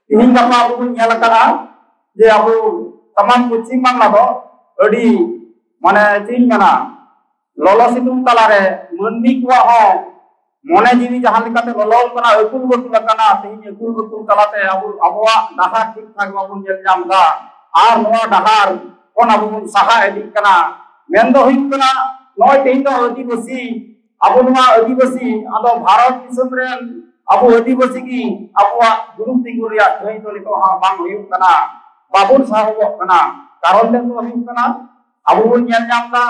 तीन गपा अब बन नेल करा जे अब तमाम पश्चिम बांगला दो अड़ी माने चीन मना ललो सितुंग तलारे मनमी कुआ हो मने जीवी जहां लेकाते ललो कना अकुल बकुल कना तीन अकुल बकुल तलाते अब अबवा डाहार ठीक ठाक बाबुन जेल जाम दा आर नोआ डाहार कोन अबुन सहा एदी कना मेन दो हुई कना नोय तीन दो आदिवासी अब नोआ आदिवासी आदो भारत दिसम रेन अब आदिवासी की अबवा गुरुम तिगुर रिया थई तो नितो हा बांग हुई कना बाबुन साहो कना कारण दे तो हुई कना अबुन जेल जाम दा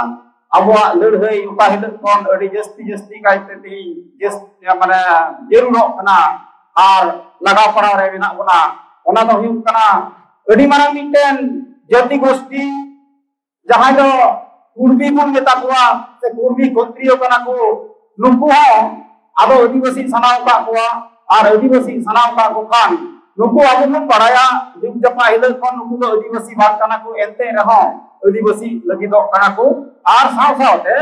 अबवा लड़हई उका हिल कोन अड़ी जस्ती जस्ती कायते ती जस माने जरूर कना आर लगा पड़ा रे बिना बना ओना दो हुई कना अड़ी मारा मिटेन जाति गोष्ठी जहां दो कुर्बी बन मेता कुआ से कुर्बी गोत्रियो कना को नुकु हो आदो आदिवासी सनाव का कुआ आर आदिवासी सनाव का को खान नुकु आबो मन बड़ाया जुग जपा हिल कोन नुकु दो आदिवासी भाग कना को एनते रहो आदिवासी लगी दो कना को आर साव सावते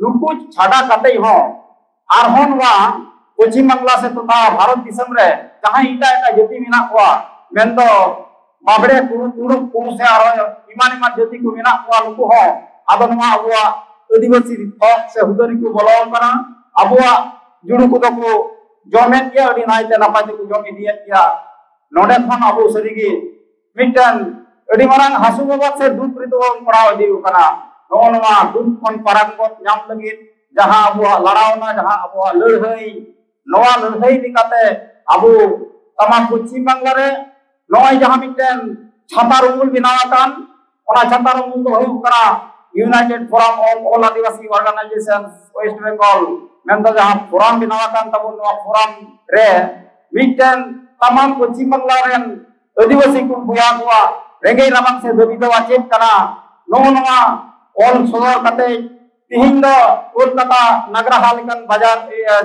नुकु छाड़ा कते हो आर होन वा पश्चिम बांगला से तथा भारत दिसम रे जहां इटा इटा जाति मिना कुआ मेन दो बाबड़े कुरु कुरु से आरो इमान इमान जाति को मिना कुआ नुकु हो आदो नवा अबुआ आदिवासी हक से हुदरी को बोलो कना अबुआ जुड़ू को को जमेन के अडी नाइते नापाते को जमी दिया किया नोडे खन अबु सरीगी मिटन अडी मारांग हासु बाबत से दूध प्रीतो पड़ाव दिउ कना नोनवा दूध खन परांगत नाम लगी जहां अबुआ लड़ावना जहां अबुआ लड़हई नवा लड़हई निकाते अबु तमाम पश्चिम बांगला रे नोय जहां मिटन छाता रुमुल बिनावाकान ओना छाता रुमुल दो हुई कना united forum of all Adivasi organisations west Bengal मेंदो जहां फोरम बिनावाकान तबो नवा फोरम रे मिटन तमाम पश्चिम बांगला रेन आदिवासी को बुया कुआ रेंगे रामंग से दबी दवा चेक कना नोनवा ऑल सोलर कते तिहिं दो कोलकाता नगरा हालकन बाजार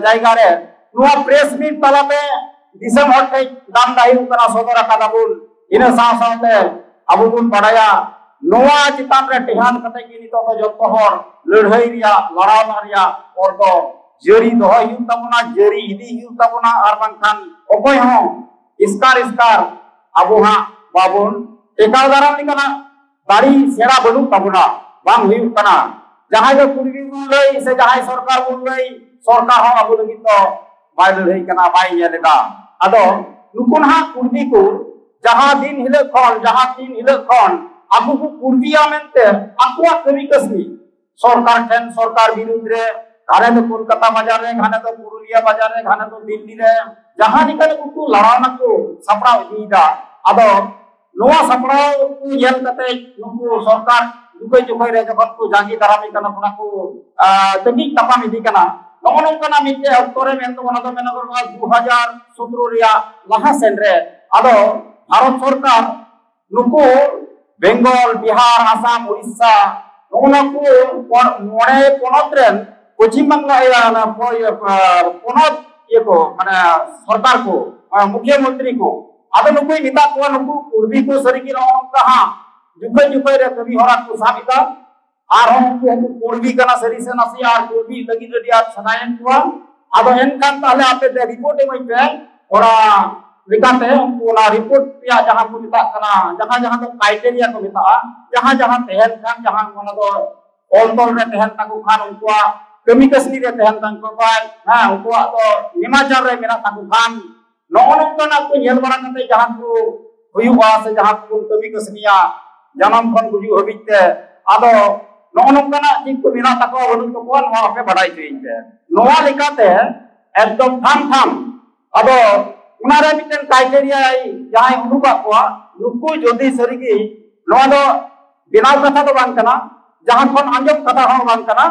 जायगा रे नवा प्रेस मीट तलाते दिसम हटे दाम दाही कना सोदरा का दाबुल इन साव सावते अबु बुन बड़ाया नोआ चितान रे टिहान कते की नितो तो जतो हर लड़हई रिया लड़ावना रिया और तो जरी दोह यु तबना जरी इदी यु तबना आर बांखान ओकोय हो इसकार अबु हा बाबुन टेकाव दाराम निकना दाड़ी सेरा बनु तबना बांग हुई कना जहां जो पूर्वी बुन लई से जहां सरकार बुन लई सरकार हो अबु लगी तो बाय लड़हई कना बाय येलेदा अदो नुकुन हा पूर्वी को जहां दिन हिले खन जहां तीन हिले खन अबु को पूर्विया मेनते आकुआ कमी कसमी सरकार ठेन सरकार विरुद्ध रे घाने तो कोलकाता बाजार रे घाने तो पुरुलिया बाजार रे घाने तो दिल्ली रे जहां निकल को लड़ाना को सपड़ा दीदा अदो नोआ सपड़ा को येल कते नुकु सरकार दुकई जुकई रे जखन को जागी दारामी कना पुना को तगी तपाम इदी कना नोन कना मिटे अक्तोरे मेन तो बना तो मेन को 2017 रिया लहा सेन रे अदो भारत सरकार नुकु बेंगल बिहार आसाम उड़ीसा नोना को मोड़े पोनोत्रेन पश्चिम बांगला या पोनोत ये को माने सरकार को मुख्यमंत्री को आदो नुकु निता को नुकु पूर्वी को सरीकी नोन कहा जुकई जुकई रे कभी होरा को साबिता आर हम को पूर्वी कना सरी से नसी आर पूर्वी लगी रेडिया सदायन को आदो एनखान ताले आपे ते रिपोर्ट एमई पे ओरा लिखाते उनको ना रिपोर्ट या जहां को मिता कना जहां जहां तो क्राइटेरिया को मिता जहां जहां तहन खान जहां माने तो ऑल तोल रे तहन ताको खान उनको कमी कसनी रे तहन ताको पाय हां उनको तो निमाचार रे मेरा ताको खान नोन कना को येल बरा कते जहां को हुयुवा से जहां को कमी कसनिया जन्म खन गुजु हबिते आदो नोन कना ठीक को मेरा ताको वडु तो कोन वा पे बड़ाई थई नोवा लिखाते एकदम थाम थाम आदो उनारे मिटन क्राइटेरिया जहां उनुका को नुकु जोदी सरीगी नोवा दो बिनाव कथा तो बांग कना जहां खन अंजम कथा हो बांग कना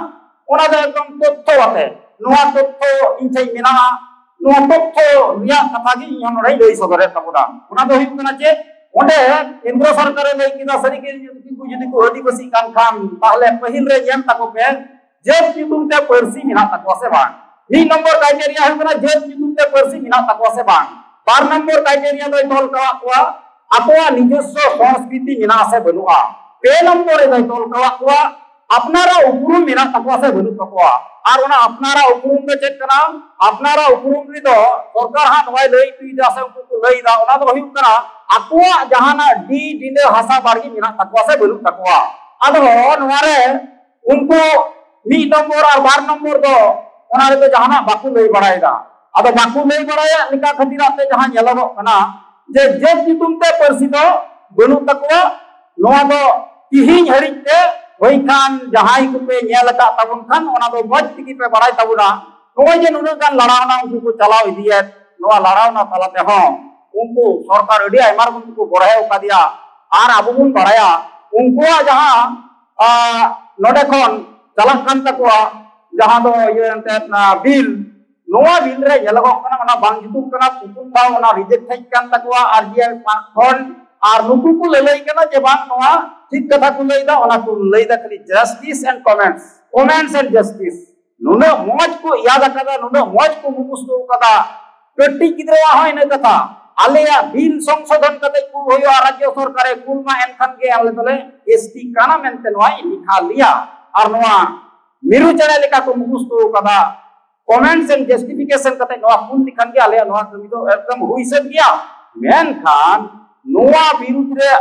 ओना दो एकदम तथ्य वाते नोवा तथ्य इनथै मिना नोवा तथ्य रिया कथा गी इन रही लई सदरे तबुदा ओना दो हुई कना जे ओंडे केंद्र सरकार लई किना सरीगी जुदी को आदिवासी कान खान ताहले पहिल रे जेम ताको पे जे चितुम ते परसी मिना ताको से बांग ही नंबर क्राइटेरिया है कना जे चितुम ते परसी मिना ताको से बांग 4 नंबर क्राइटेरिया दो तोल कवा को आकोआ निजस्व संस्कृति मिना से बनुआ 2 नंबर दो तोल कवा को अपनारा उपरुम मिना तकवा से बनु तकवा और उना अपनारा उपरुम दो चेक कना अपनारा उपरुम री दो सरकार हा नोय लई तुइदा से उनको को लई दा उना दो हुई कना आकुआ जहाना डी डिंडे हासा बाड़गी मिना तकवा से बलु तकवा आदो नोरे उनको 2 नंबर और 12 नंबर दो उना रे जहाना बाकु लई बड़ायदा आदो बाकु लई बड़ाया लिका खतिराते जहां यलगो कना जे जे तुमते परसी दो बलु तकवा नोआ दो तिहिं हरिते होई खान जहाई को पे नेल का तबुन खान ओना दो मज तिकी पे बड़ाई तबुना नोय जे नुना गान लड़ावना उनको को चलाव इदिए नोआ लड़ावना तलाते हो उनको सरकार अडी आयमार उनको बड़ाय उका दिया आर आबो बुन बड़ाया उनको जहां नोडे खन चलाक कान तकवा जहां दो ये एंते बिल नोआ बिल रे यलगो कना ओना बांग जुतु कना पुतुन दा ओना रिजेक्ट थाई कान तकवा आर जे खन आर नुकु को लई कना जे बांग नोआ ठीक कथा को लईदा ओना को लईदा खाली justice and comments and justice नुना मौज को याद कदा नुना मौज को मुकुस्तो कदा कट्टी किद्रवा होय न कथा आलेया बिल संशोधन कते को होयो राज्य सरकारे कुलमा एनखान के आले तले एसटी काना मेनते नोय लिखा लिया और नोआ मिरु चले लेका को मुकुस्तो कदा कमेंट्स एंड जस्टिफिकेशन कते नोआ कुल लिखन के आलेया नोआ कमी तो एकदम हुई से गया मेन खान नोआ विरुद्ध रे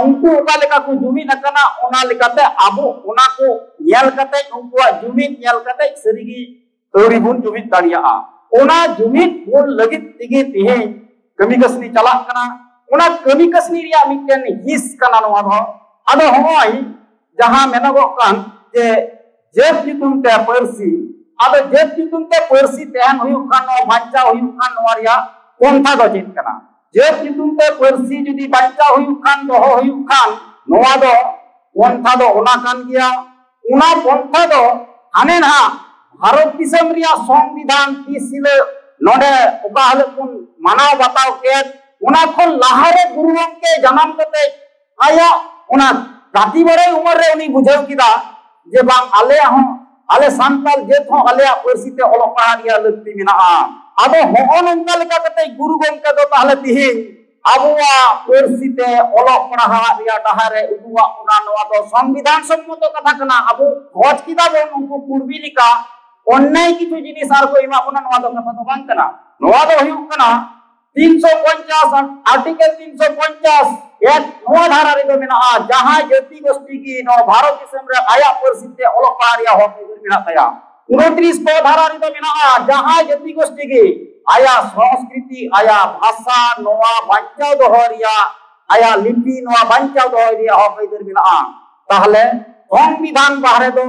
उनको ओका लेका को जुमिन कना ओना लेकाते आबो ओना को येल कते उनको जुमिन येल कते सरीगी तोरी बुन जुमिन दाड़िया ओना जुमिन बोल लगित तिगे तिहे कमी कसनी चला कना ओना कमी कसनी रिया मिटेन हिस कना नोआ दो आदो होय जहां मेनगो कान जे जेब जितुमते परसी आदो जेब जितुमते परसी तेहन हुयु कान नो बांचा हुयु कान नोआ रिया कोनथा दो चेत कना जेब जितुमते परसी जुदी बांचा हुयु खान दोहो हुयु खान नोआ दो पंथा दो ओना कान गिया ओना पंथा दो हाने ना भारत दिसम रिया संविधान तीसिले नोडे ओका हले कुन मानाव बताव के ओना खन लाहारे गुरुओं के जन्म कते आया ओना गाती बड़े उम्र रे उनी बुझाव किदा जे बांग आले सांताल जेत हो आले परसीते ओलो पढ़ा रिया लगती मिना आबो होन उनका लेका कते गुरु गंके दो ताहले तिहि आबुआ परसीते ओलो पढ़ा रिया डहारे उदुआ उना नोआ दो संविधान सम्मत कथा कना आबो खोज किदा बन उनको पूर्वी लिका अन्याय किछु जिनिस आर को इमा कोना नोआ दो कथा तो बांग कना नोआ दो हुयु कना 350 आर्टिकल 350 एक नोआ धारा रे दो मिना जहां जाति गोष्ठी की नो भारत दिसम रे आया परसीते ओलो पढ़ा रिया हो मिना तया 29 को धारा रे दो मिना जहां जाति गोष्ठी की आया संस्कृति आया भाषा नोआ बांचाव दोहरिया आया लिपि नोआ बांचाव दोहरिया हो कइदर मिना ताहले संविधान बाहरे दो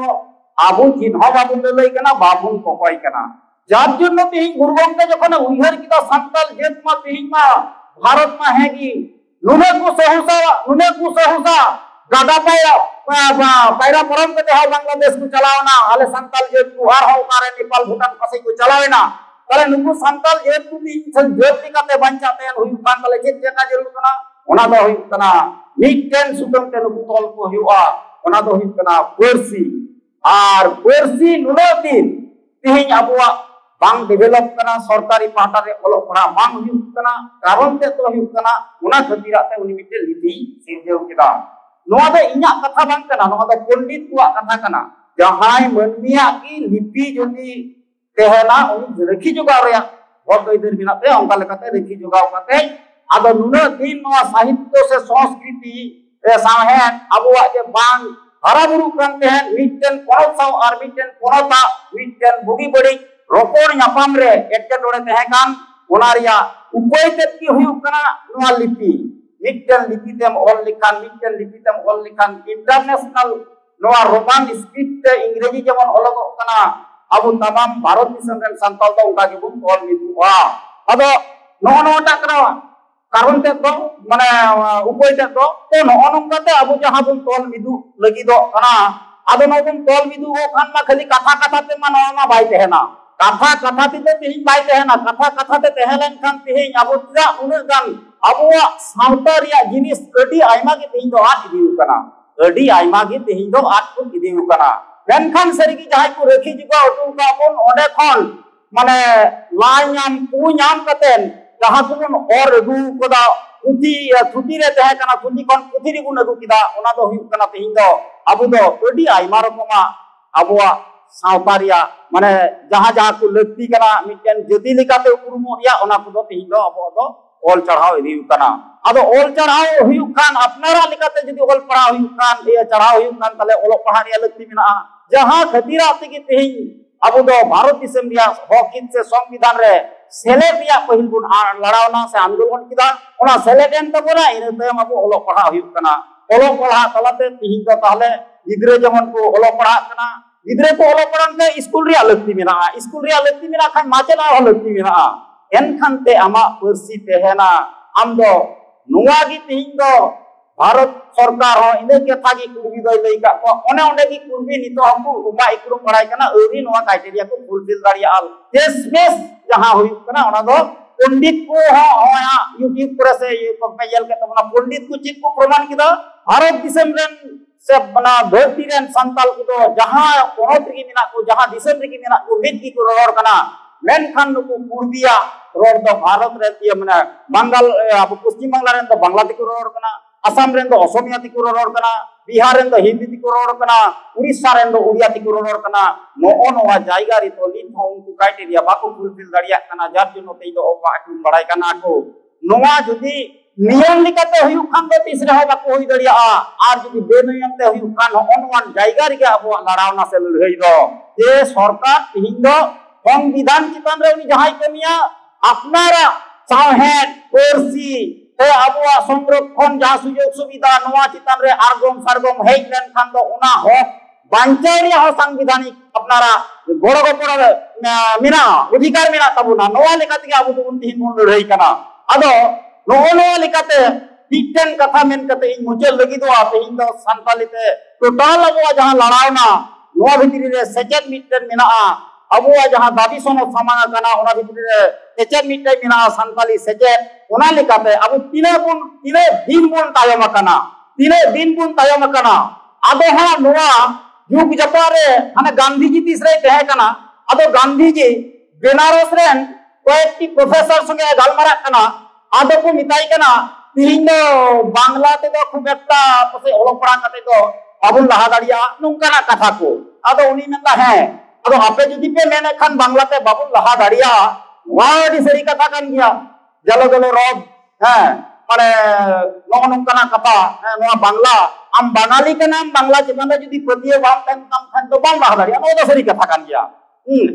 आबु चिन्ह बाबुन लई कना बाबुन कोकय कना जार जन्य तिहि गुरुगंके जखन उइहर किदा संताल जेत मा तिहि मा भारत मा है कि नुने को सहसा गादा पैरा परम के देहा बांग्लादेश को चलावना आले संताल जेत को आर हो कारे नेपाल भूटान पासे को चलावेना तले नुकु संताल जेत को भी जेत लिकाते बांचाते हुई कान तले जेत जेका जरूर कना ओना दो हुई कना मिटन सुतम ते नुकु तोल को हुआ ओना दो हुई कना परसी आर परसी नुनो दिन तिहिं अबुआ बांग डेभलप कना सरकारी पाटा रे ओलो पढ़ा बांग हुई कना कारण ते तो हुई कना ओना खतिराते उनी मिटे लिपि सिरजेव किदा नोआ दो इन्या कथा बांग कना नोआ दो पंडित को कथा कना जहां मनमिया की लिपि जदी तेहना उनी रखी जोगाव रे और तो इधर बिना ते अंका लेकाते रखी जोगाव कते आदो नुना दिन नोआ साहित्य से संस्कृति ए साहेन अबुआ जे बांग हराबुरु कानते हैं मिटन परोसाव आर मिटन परोता मिटन बुगी बड़ी रोकोड़ न्यापाम रे एटकेटोड़े तहेकान ओना रिया उपाय तेत की हुयु कना नोआ लिपि मिटन लिपि तेम ऑल लिखान मिटन लिपि तेम ऑल लिखान इंटरनेशनल नोआ रोमान स्क्रिप्ट इंग्रेजी जेमन अलग कना अबु तमाम भारत दिसम रेन संताल दो उनका के बुन ऑल मिदुआ अदो नो टा कना कारण ते तो माने उपाय ते तो नो नंकाते अबु जहां बुन तोल मिदु लगी दो कना आदो नो बुन तोल मिदु हो खान मा खाली कथा कथा ते मा नो बाय तेहना कथा कथा ते तिहिं बाय तेहना कथा कथा ते तेहलन खान तिहिं अबु तिरा उने गान अबुआ सावता रिया जिनिस अडी आइमा के तिहिं दो आट दिउ कना अडी आइमा के तिहिं दो आट को दिउ कना मेनखान सरीगी जहां को रखी जुगा अटू का बन ओडे खन माने लाई नाम पु नाम कतेन जहां को बन और अगु कोदा पुथी थुती रे तहे कना थुती कोन पुथी रे गुन अगु किदा ओना दो हुई कना तिहिं दो अबु दो अडी आइमा रकमा अबुआ सावतारिया माने जहाँ जहाँ को लगती कना मिटन जति लेकाते उरुमो रिया ओना को तेहिं दो अब दो ओल चढ़ाव इदी कना आदो ओल चढ़ाव हुयुक खान अपनारा लेकाते जदि ओल पढ़ाव हुयुक खान ये चढ़ाव हुयुक खान तले ओल पढ़ा रिया लगती मेना जहाँ खतीरा तेगी तेहिं अब दो भारत दिसम रिया हकिन से संविधान रे सेलेट रिया पहिल बुन लड़ावना से आंदोलन किदा ओना सेलेटेन तबोना इन तयम अब ओल पढ़ा हुयुक कना ओल पढ़ा तलाते तेहिं दो ताहले गिद्रे जमन को ओल पढ़ा कना गिद्रे को ओल पढ़ान के स्कूल रिया लगती मेना स्कूल रिया लगती मेना खान माचेना लगती मेना एनखान ते आमा पर्सी तेहेना आम दो नुआ गी तेहिं दो भारत सरकार हो इने कथा गी कुर्बी दो लई का को ओने ओंडे गी कुर्बी नितो हमको उमा इकरुम पढ़ाई कना अवरी नुआ क्राइटेरिया को फुलफिल दाड़िया आल देश जहां हुई कना ओना दो पंडित को हो यूट्यूब पर से ये कंपेयल के तमना पंडित को चित को प्रमाण किदा भारत दिसम रेन से बना धरती रेन संताल को दो जहां कोनोत गी मिना को जहां दिसम गी मिना को मित की को रोड कना मेनखान नुकु कुर्बिया रोड दो भारत रे तिया मने बंगाल अब पश्चिम बांग्ला रेन दो बांग्ला तिको रोड कना असम रेन दो असमिया तिको रोड कना बिहार रेन दो हिंदी तिको रोड कना उड़ीसा रेन दो उड़िया तिको रोड कना नो नोवा जायगा रे तो लिन हो उनको क्राइटेरिया बाको फुलफिल दाड़िया कना जार जनो तेई दो ओबा अकुम बड़ाई कना को नोवा जदि नियम लिकाते हुयु खान दो तीसरे हो बाको होई दाड़िया आर जदि बेनियम ते हुयु खान ओनवान जायगा रे अब लड़ावना से लड़ाई दो ये सरकार तिहिं दो संविधान चितान रे उनी जहां कमिया अपनारा साहेब पर्सी ते अबुआ संरक्षण जहां सुयोग सुविधा नोवा चितान रे आरगम सारगम हेज लेन खान दो उना हो बांचारी हो संविधानिक अपनारा गोड़ गोड़ मिना अधिकार मिना तबुना नोवा लेकाते अबु दुन तिहिं बन लड़ाई कना आदो नोवा लेकाते पिटन कथा मेन कते इन मुचल लगी दो तेहिं दो संताली ते टोटल अबुआ जहां लड़ावना नोवा भितरी रे सेचेत मिटन मिना अबुआ जहां दाबी सोनो समाना कना ओना भितरी रे सेचेत मिटन मिना संताली सेचेत ओना लेकाते अब तिने दिन बुन तायम कना तिने दिन बुन तायम कना आदो हा नोवा युग जपारे हाने गांधी जी तीसरे तहे कना आदो गांधी जी बेनारस रेन कोएकटी प्रोफेसर संगे गालमारा कना आदो को मिताई कना तिहिं दो बांग्ला ते दो खूब एकटा पसे ओलोक पढ़ा कते दो अबुन लहा दाड़िया नुंकाना कथा को आदो उनी मेनदा है आदो आपे जदि पे मेने खान बांग्ला ते बाबुन लहा दाड़िया वाडी सरी कथा कान गया जलो जलो रोब है माने नो नुंकाना कथा नोआ बांग्ला आम बांगाली के नाम बांग्ला चितान रे जदि प्रतिय बाम तन काम खान तो बांग लहा दाड़िया नो दो सरी कथा कान गया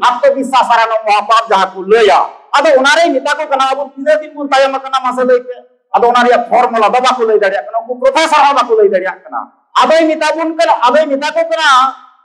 आपको विश्वास आरा नो महापाप जहां को लया आदो उनारे मिता को कना अब तिने दिन मुन तायम कना मासे लेके आदो उनारे फॉर्मूला दबा को ले दाड़िया कना को प्रोफेसर हबा को ले दाड़िया कना आदो मिता बुन कना आदो मिता को कना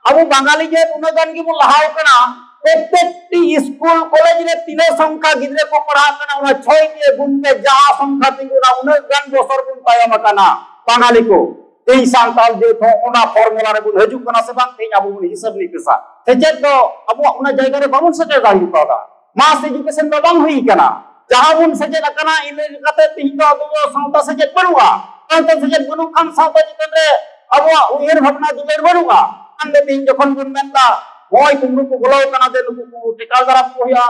अब बांगाली जे उनगान की मुन लहाव कना प्रत्येकटी स्कूल कॉलेज रे तीन संख्या गिद्रे को पढ़ा कना उना 6 के गुण पे जहां संख्या तिगुना उनगान बोसर गुण तायम कना बांगाली को तेई सांताल जे थो ओना फॉर्मूला रे गुण हजू कना से बांग तेई अब उन हिसाब नि पेसा सेचेत दो अब उना जायगा रे बामुन सेटे दाड़ी पादा मास एजुकेशन दो बांग हुई कना जहां बुन सेचेत कना इने कते तेई दो अब संता सेचेत बनुआ संता सेचेत बनु खान संता जितन रे अब उयर भावना दुलेर बनुआ अंदे तेई जखन बुन मेनदा होय तुमरु को बोलाव कना दे नुकु को टिकाल दरा को होया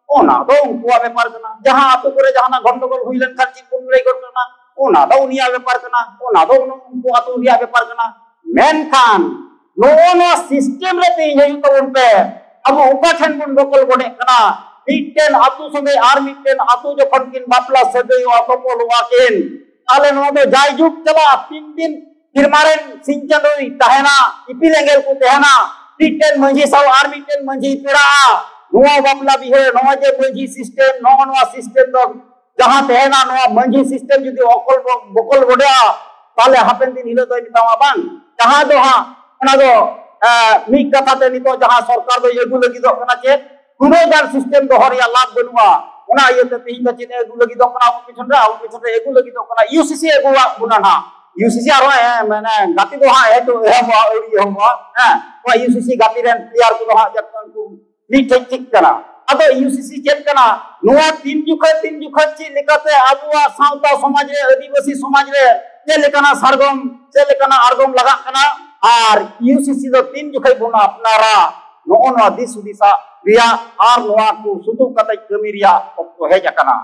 ओना दो उनको व्यापार कना जहां आतो करे जहां गंडगोल हुइलन खर्ची कोन रे करना ओना दो उनिया व्यापार कना ओना दो उनको आतो उनिया व्यापार कना मेन खान नो सिस्टम रे तेई जई तो उन पे अब उका ठन बुन बकल गोडे कना मिटन आतु संगे आर मिटन आतु जखन किन बापला सदे आतो पोलवा किन ताले नो दो जाय जुग चला 3 दिन फिरमारेन सिंचनोई तहना इपिलेंगेल को तहना mitten Manji Sao are mitten मंजी पेड़ा नोआ बापला भी है नोआ जे मंजी सिस्टम नोआ सिस्टम दो जहां तहना नोआ मंजी सिस्टम जदि ओकल बकल गोडा ताले हापेन दिन हिलो दो मितावा बांग जहां दो हा ओना दो मी कथा ते नितो जहां सरकार दो एगु लगी दो कना चे कुनो गार सिस्टम दो हरिया लाभ बनुआ ओना ये ते तीन तो चिने एगु लगी दो कना पिछन रे एगु लगी दो कना यूसीसी एगु गुना ना यूसीसी आरो है माने गाती दो हा है तो है ओडी हो हां वा यूसीसी गाती रेन प्लेयर को हा जकन को नी ठीक कना अदो यूसीसी चेक कना नुआ तीन जुख ची लेकाते आबुआ सावता समाज रे आदिवासी समाज रे जे लेकना सरगम जे लेकना आरगम लगा कना और यूसीसी दो तीन जुखै बुना अपनारा नो दिस दिशा रिया आर नुआ को सुतु कतै कमी रिया तो हेज कना